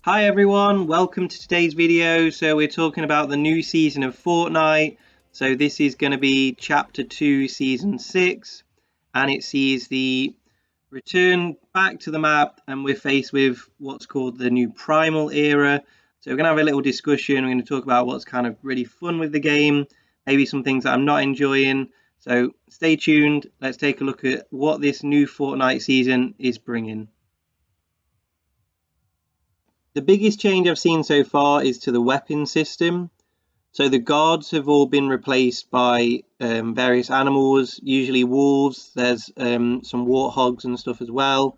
Hi everyone, welcome to today's video. So we're talking about the new season of Fortnite. So this is going to be chapter 2 season 6, and it sees the return back to the map, and we're faced with what's called the new Primal era. So we're going to have a little discussion. We're going to talk about what's kind of really fun with the game, maybe some things that I'm not enjoying. So stay tuned. Let's take a look at what this new Fortnite season is bringing. The biggest change I've seen so far is to the weapon system. So the guards have all been replaced by various animals, usually wolves. There's some warthogs and stuff as well.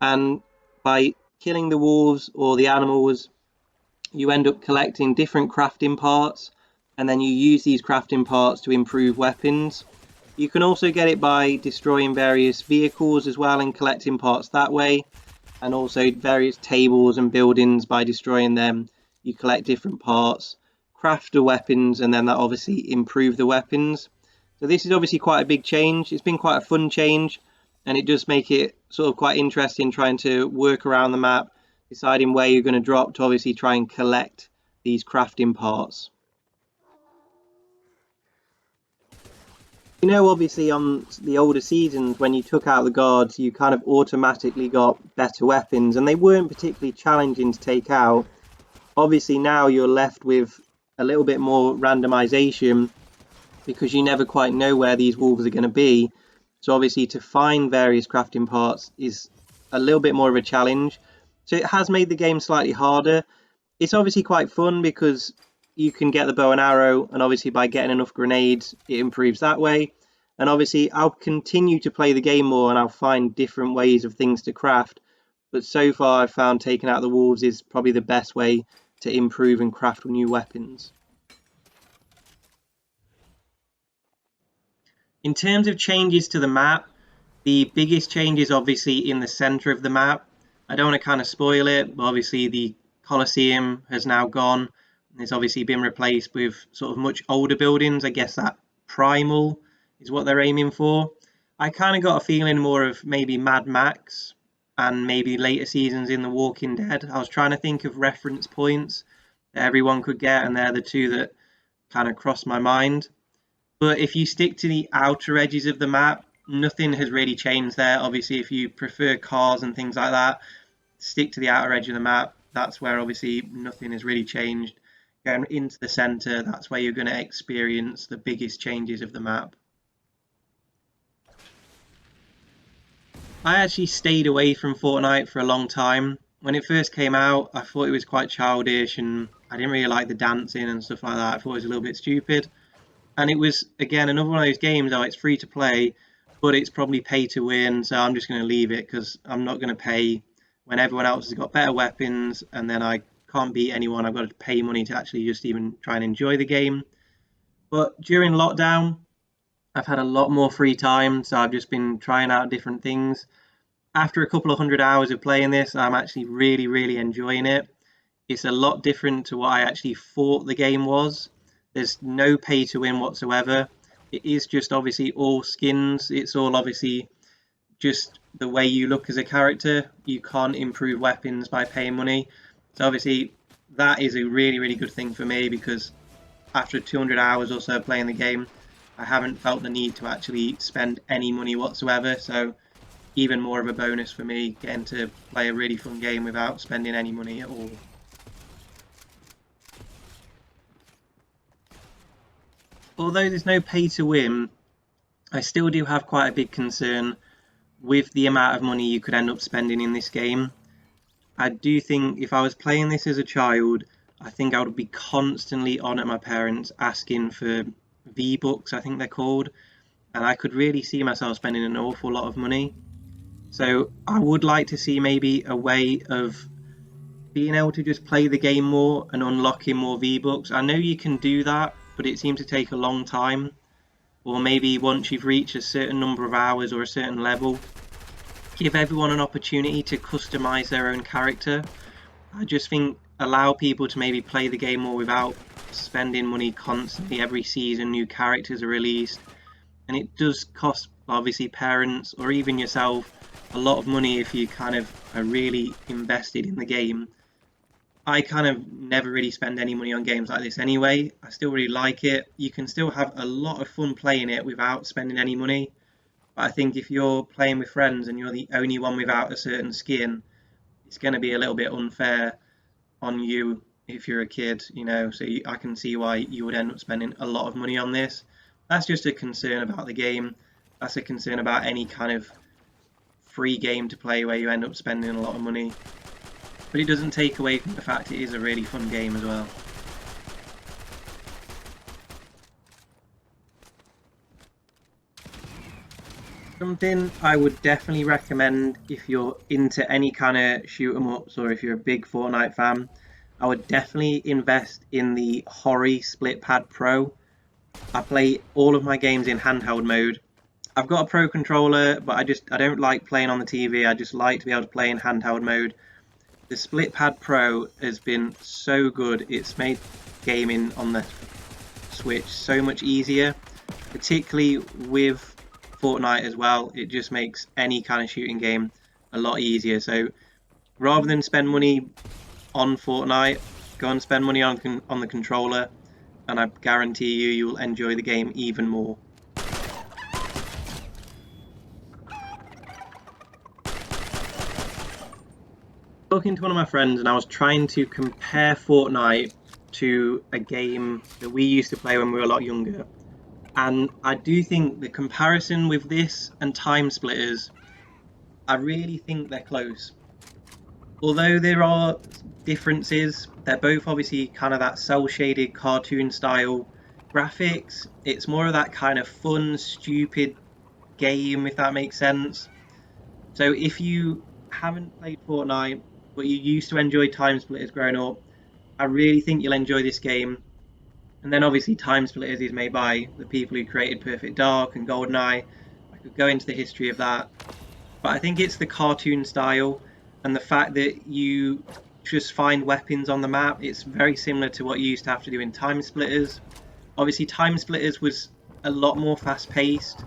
And by killing the wolves or the animals, you end up collecting different crafting parts, and then you use these crafting parts to improve weapons. You can also get it by destroying various vehicles as well and collecting parts that way, and also various tables and buildings. By destroying them, you collect different parts, craft the weapons, and then that obviously improve the weapons. So this is obviously quite a big change. It's been quite a fun change, and it does make it sort of quite interesting trying to work around the map, deciding where you're going to drop to obviously try and collect these crafting parts. Obviously on the older seasons, when you took out the guards, you kind of automatically got better weapons, and they weren't particularly challenging to take out. Obviously now you're left with a little bit more randomization because you never quite know where these wolves are going to be. So obviously to find various crafting parts is a little bit more of a challenge. So it has made the game slightly harder. It's obviously quite fun because you can get the bow and arrow, and obviously by getting enough grenades it improves that way. And obviously I'll continue to play the game more and I'll find different ways of things to craft, but so far I've found taking out the wolves is probably the best way to improve and craft new weapons. In terms of changes to the map, the biggest change is obviously in the center of the map. I don't want to kind of spoil it, but obviously the Colosseum has now gone. It's obviously been replaced with sort of much older buildings. I guess that Primal is what they're aiming for. I kind of got a feeling more of maybe Mad Max and maybe later seasons in The Walking Dead. I was trying to think of reference points that everyone could get, and they're the two that kind of crossed my mind. But if you stick to the outer edges of the map, nothing has really changed there. Obviously, if you prefer cars and things like that, stick to the outer edge of the map. That's where obviously nothing has really changed. Going into the center, that's where you're going to experience the biggest changes of the map. I actually stayed away from Fortnite for a long time. When it first came out, I thought it was quite childish and I didn't really like the dancing and stuff like that. I thought it was a little bit stupid. And it was, again, another one of those games, it's free to play, but it's probably pay to win, so I'm just going to leave it because I'm not going to pay when everyone else has got better weapons, and then I can't beat anyone. I've got to pay money to actually just even try and enjoy the game. But during lockdown, I've had a lot more free time, so I've just been trying out different things. After a couple of 100 hours of playing this, I'm actually really, really enjoying it. It's a lot different to what I actually thought the game was. There's no pay to win whatsoever. It is just obviously all skins. It's all obviously just the way you look as a character. You can't improve weapons by paying money. So obviously that is a really, really good thing for me, because after 200 hours or so playing the game, I haven't felt the need to actually spend any money whatsoever. So even more of a bonus for me, getting to play a really fun game without spending any money at all. Although there's no pay to win, I still do have quite a big concern with the amount of money you could end up spending in this game. I do think if I was playing this as a child, I think I would be constantly on at my parents asking for V-Bucks, I think they're called, and I could really see myself spending an awful lot of money. So I would like to see maybe a way of being able to just play the game more and unlocking more V-Bucks. I know you can do that, but it seems to take a long time. Or maybe once you've reached a certain number of hours or a certain level, give everyone an opportunity to customize their own character. I just think allow people to maybe play the game more without spending money constantly. Every season new characters are released, and it does cost obviously parents or even yourself a lot of money if you kind of are really invested in the game. I kind of never really spend any money on games like this anyway. I still really like it. You can still have a lot of fun playing it without spending any money. But I think if you're playing with friends and you're the only one without a certain skin, it's going to be a little bit unfair on you if you're a kid, you know. So I can see why you would end up spending a lot of money on this. That's just a concern about the game. That's a concern about any kind of free game to play where you end up spending a lot of money. But it doesn't take away from the fact it is a really fun game as well. Something I would definitely recommend if you're into any kind of shoot 'em ups or if you're a big Fortnite fan, I would definitely invest in the Hori Split Pad Pro. I play all of my games in handheld mode. I've got a pro controller, but I don't like playing on the TV. I just like to be able to play in handheld mode. The Split Pad Pro has been so good. It's made gaming on the Switch so much easier, particularly with Fortnite as well. It just makes any kind of shooting game a lot easier. So rather than spend money on Fortnite, go and spend money on the controller, and I guarantee you'll enjoy the game even more. Talking to one of my friends and I was trying to compare Fortnite to a game that we used to play when we were a lot younger. And I do think the comparison with this and Time Splitters, I really think they're close. Although there are differences, they're both obviously kind of that cel shaded cartoon style graphics. It's more of that kind of fun, stupid game, if that makes sense. So if you haven't played Fortnite, but you used to enjoy Time Splitters growing up, I really think you'll enjoy this game. And then obviously Time Splitters is made by the people who created Perfect Dark and GoldenEye. I could go into the history of that. But I think it's the cartoon style and the fact that you just find weapons on the map. It's very similar to what you used to have to do in Time Splitters. Obviously Time Splitters was a lot more fast paced.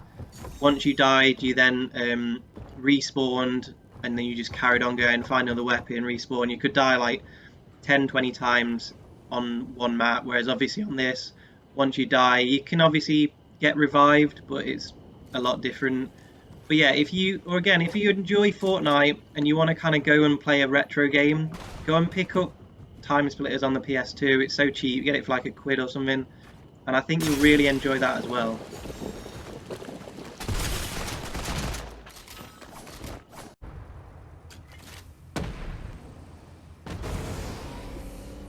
Once you died, you then respawned and then you just carried on going, find another weapon, respawn. You could die like 10, 20 times on one map, whereas obviously on this, once you die, you can obviously get revived, but it's a lot different. But yeah, if you enjoy Fortnite and you want to kind of go and play a retro game, go and pick up Time Splitters on the PS2. It's so cheap, you get it for like a quid or something, and I think you'll really enjoy that as well.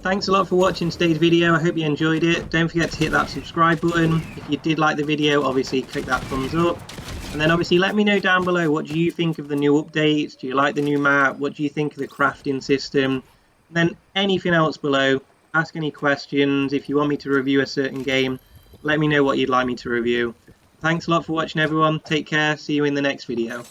Thanks a lot for watching today's video. I hope you enjoyed it. Don't forget to hit that subscribe button. If you did like the video, obviously click that thumbs up. And then obviously let me know down below, what do you think of the new updates? Do you like the new map? What do you think of the crafting system? And then anything else below, ask any questions. If you want me to review a certain game, let me know what you'd like me to review. Thanks a lot for watching everyone. Take care. See you in the next video.